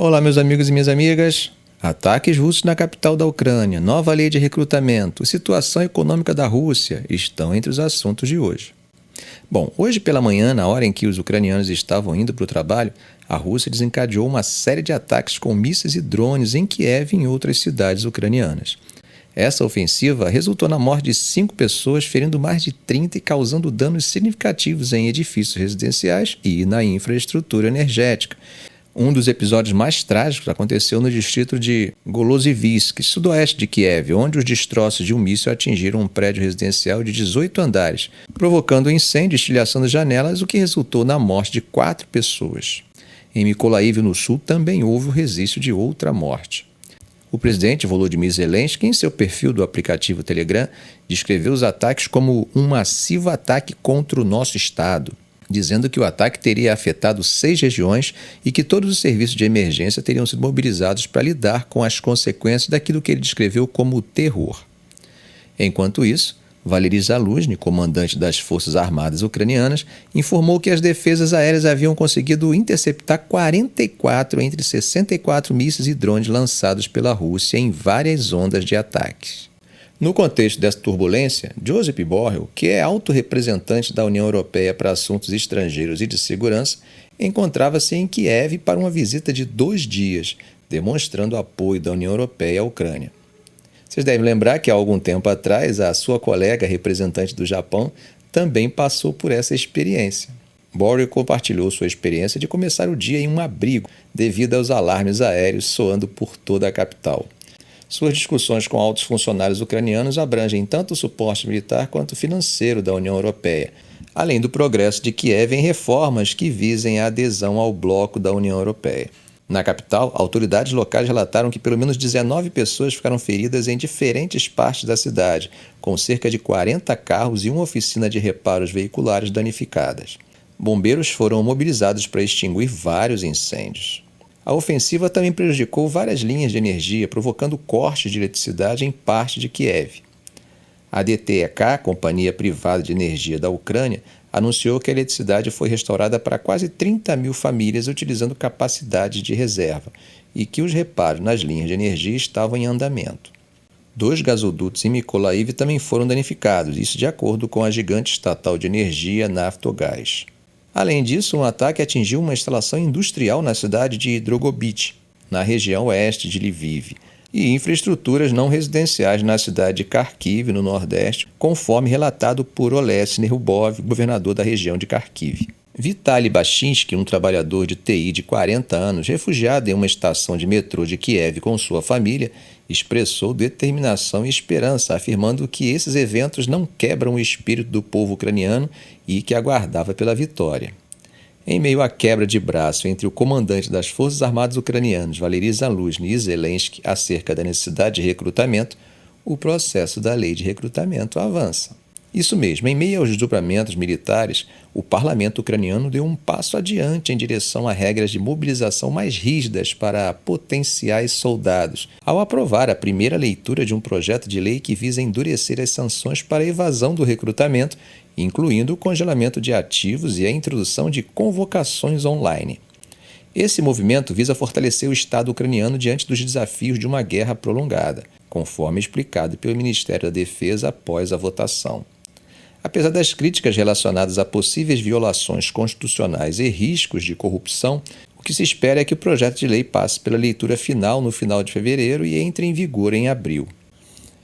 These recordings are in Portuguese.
Olá, meus amigos e minhas amigas. Ataques russos na capital da Ucrânia, nova lei de recrutamento, situação econômica da Rússia estão entre os assuntos de hoje. Bom, hoje pela manhã, na hora em que os ucranianos estavam indo para o trabalho, a Rússia desencadeou uma série de ataques com mísseis e drones em Kiev e em outras cidades ucranianas. Essa ofensiva resultou na morte de 5 pessoas, ferindo mais de 30 e causando danos significativos em edifícios residenciais e na infraestrutura energética. Um dos episódios mais trágicos aconteceu no distrito de Golozivsk, sudoeste de Kiev, onde os destroços de um míssil atingiram um prédio residencial de 18 andares, provocando um incêndio e estilhaçando janelas, o que resultou na morte de 4 pessoas. Em Mykolaiv, no sul, também houve o registro de outra morte. O presidente Volodymyr Zelensky, em seu perfil do aplicativo Telegram, descreveu os ataques como um massivo ataque contra o nosso Estado, dizendo que o ataque teria afetado 6 regiões e que todos os serviços de emergência teriam sido mobilizados para lidar com as consequências daquilo que ele descreveu como terror. Enquanto isso, Valery Zaluzhny, comandante das Forças Armadas Ucranianas, informou que as defesas aéreas haviam conseguido interceptar 44 entre 64 mísseis e drones lançados pela Rússia em várias ondas de ataques. No contexto dessa turbulência, Josep Borrell, que é alto representante da União Europeia para assuntos estrangeiros e de segurança, encontrava-se em Kiev para uma visita de 2 dias, demonstrando o apoio da União Europeia à Ucrânia. Vocês devem lembrar que há algum tempo atrás, a sua colega representante do Japão também passou por essa experiência. Borrell compartilhou sua experiência de começar o dia em um abrigo, devido aos alarmes aéreos soando por toda a capital. Suas discussões com altos funcionários ucranianos abrangem tanto o suporte militar quanto financeiro da União Europeia, além do progresso de Kiev em reformas que visem a adesão ao bloco da União Europeia. Na capital, autoridades locais relataram que pelo menos 19 pessoas ficaram feridas em diferentes partes da cidade, com cerca de 40 carros e uma oficina de reparos veiculares danificadas. Bombeiros foram mobilizados para extinguir vários incêndios. A ofensiva também prejudicou várias linhas de energia, provocando cortes de eletricidade em parte de Kiev. A DTEK, companhia privada de energia da Ucrânia, anunciou que a eletricidade foi restaurada para quase 30 mil famílias utilizando capacidade de reserva e que os reparos nas linhas de energia estavam em andamento. 2 gasodutos em Mykolaiv também foram danificados, isso de acordo com a gigante estatal de energia Naftogaz. Além disso, um ataque atingiu uma instalação industrial na cidade de Drogobyt, na região oeste de Lviv, e infraestruturas não residenciais na cidade de Kharkiv, no nordeste, conforme relatado por Olesy Nerubov, governador da região de Kharkiv. Vitaly Bashinsky, um trabalhador de TI de 40 anos, refugiado em uma estação de metrô de Kiev com sua família, expressou determinação e esperança, afirmando que esses eventos não quebram o espírito do povo ucraniano e que aguardava pela vitória. Em meio à quebra de braço entre o comandante das Forças Armadas Ucranianas, Valery Zaluzhny, e Zelensky acerca da necessidade de recrutamento, o processo da lei de recrutamento avança. Isso mesmo, em meio aos desdobramentos militares, o parlamento ucraniano deu um passo adiante em direção a regras de mobilização mais rígidas para potenciais soldados, ao aprovar a primeira leitura de um projeto de lei que visa endurecer as sanções para a evasão do recrutamento, incluindo o congelamento de ativos e a introdução de convocações online. Esse movimento visa fortalecer o Estado ucraniano diante dos desafios de uma guerra prolongada, conforme explicado pelo Ministério da Defesa após a votação. Apesar das críticas relacionadas a possíveis violações constitucionais e riscos de corrupção, o que se espera é que o projeto de lei passe pela leitura final no final de fevereiro e entre em vigor em abril.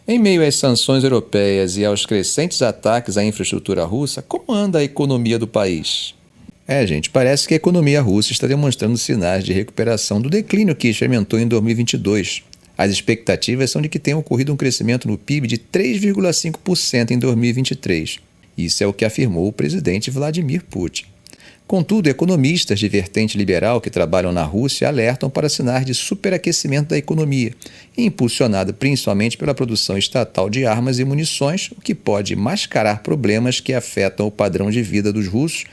Em meio às sanções europeias e aos crescentes ataques à infraestrutura russa, como anda a economia do país? Gente, parece que a economia russa está demonstrando sinais de recuperação do declínio que experimentou em 2022. As expectativas são de que tenha ocorrido um crescimento no PIB de 3,5% em 2023. Isso é o que afirmou o presidente Vladimir Putin. Contudo, economistas de vertente liberal que trabalham na Rússia alertam para sinais de superaquecimento da economia, impulsionado principalmente pela produção estatal de armas e munições, o que pode mascarar problemas que afetam o padrão de vida dos russos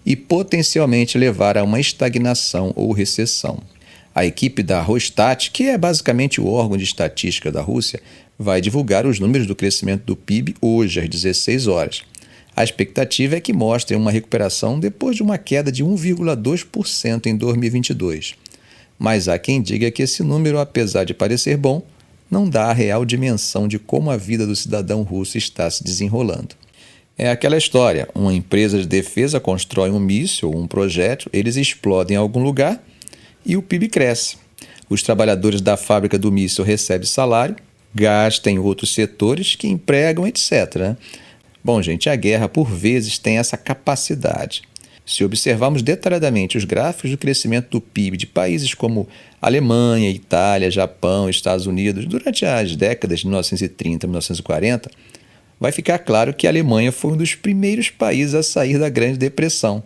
e potencialmente levar a uma estagnação ou recessão. A equipe da Rosstat, que é basicamente o órgão de estatística da Rússia, vai divulgar os números do crescimento do PIB hoje às 16 horas. A expectativa é que mostrem uma recuperação depois de uma queda de 1,2% em 2022. Mas há quem diga que esse número, apesar de parecer bom, não dá a real dimensão de como a vida do cidadão russo está se desenrolando. É aquela história, uma empresa de defesa constrói um míssil ou um projétil, eles explodem em algum lugar e o PIB cresce. Os trabalhadores da fábrica do míssil recebem salário, gastam em outros setores que empregam, etc. né? Bom, gente, a guerra por vezes tem essa capacidade. Se observarmos detalhadamente os gráficos do crescimento do PIB de países como Alemanha, Itália, Japão, Estados Unidos, durante as décadas de 1930 e 1940, vai ficar claro que a Alemanha foi um dos primeiros países a sair da Grande Depressão.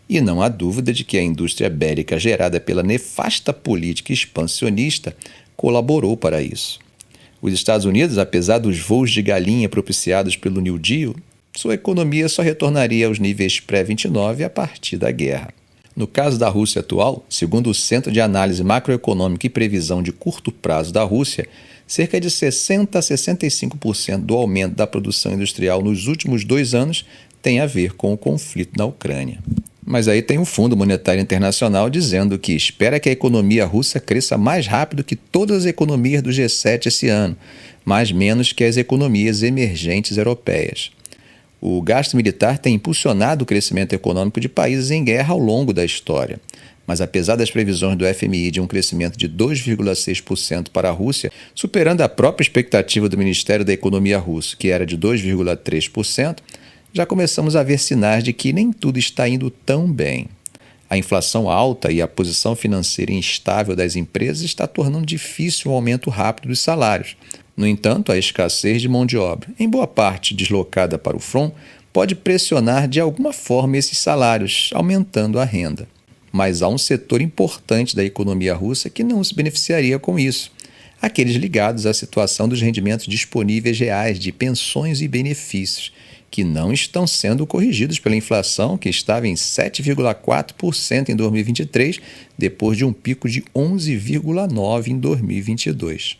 E não há dúvida de que a indústria bélica gerada pela nefasta política expansionista colaborou para isso. Os Estados Unidos, apesar dos voos de galinha propiciados pelo New Deal, sua economia só retornaria aos níveis pré-29 a partir da guerra. No caso da Rússia atual, segundo o Centro de Análise Macroeconômica e Previsão de Curto Prazo da Rússia, cerca de 60% a 65% do aumento da produção industrial nos últimos 2 anos tem a ver com o conflito na Ucrânia. Mas aí tem o Fundo Monetário Internacional dizendo que espera que a economia russa cresça mais rápido que todas as economias do G7 esse ano, mas menos que as economias emergentes europeias. O gasto militar tem impulsionado o crescimento econômico de países em guerra ao longo da história. Mas apesar das previsões do FMI de um crescimento de 2,6% para a Rússia, superando a própria expectativa do Ministério da Economia russo, que era de 2,3%, já começamos a ver sinais de que nem tudo está indo tão bem. A inflação alta e a posição financeira instável das empresas está tornando difícil o aumento rápido dos salários. No entanto, a escassez de mão de obra, em boa parte deslocada para o front, pode pressionar de alguma forma esses salários, aumentando a renda. Mas há um setor importante da economia russa que não se beneficiaria com isso: aqueles ligados à situação dos rendimentos disponíveis reais de pensões e benefícios, que não estão sendo corrigidos pela inflação, que estava em 7,4% em 2023, depois de um pico de 11,9% em 2022.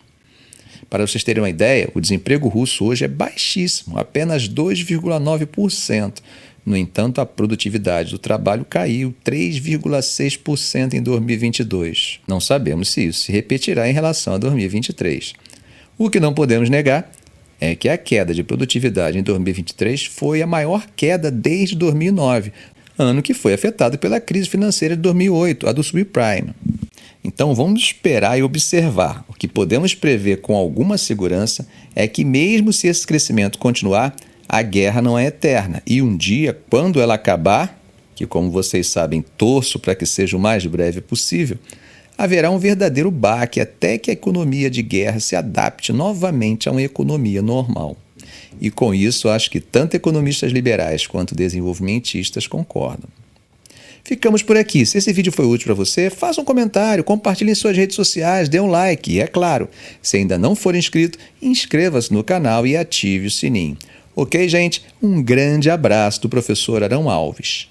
Para vocês terem uma ideia, o desemprego russo hoje é baixíssimo, apenas 2,9%. No entanto, a produtividade do trabalho caiu 3,6% em 2022. Não sabemos se isso se repetirá em relação a 2023. O que não podemos negar é que a queda de produtividade em 2023 foi a maior queda desde 2009, ano que foi afetado pela crise financeira de 2008, a do subprime. Então vamos esperar e observar. O que podemos prever com alguma segurança é que, mesmo se esse crescimento continuar, a guerra não é eterna e um dia, quando ela acabar, que como vocês sabem torço para que seja o mais breve possível, haverá um verdadeiro baque até que a economia de guerra se adapte novamente a uma economia normal. E com isso, acho que tanto economistas liberais quanto desenvolvimentistas concordam. Ficamos por aqui. Se esse vídeo foi útil para você, faça um comentário, compartilhe em suas redes sociais, dê um like e, é claro, se ainda não for inscrito, inscreva-se no canal e ative o sininho. Ok, gente? Um grande abraço do professor Arão Alves.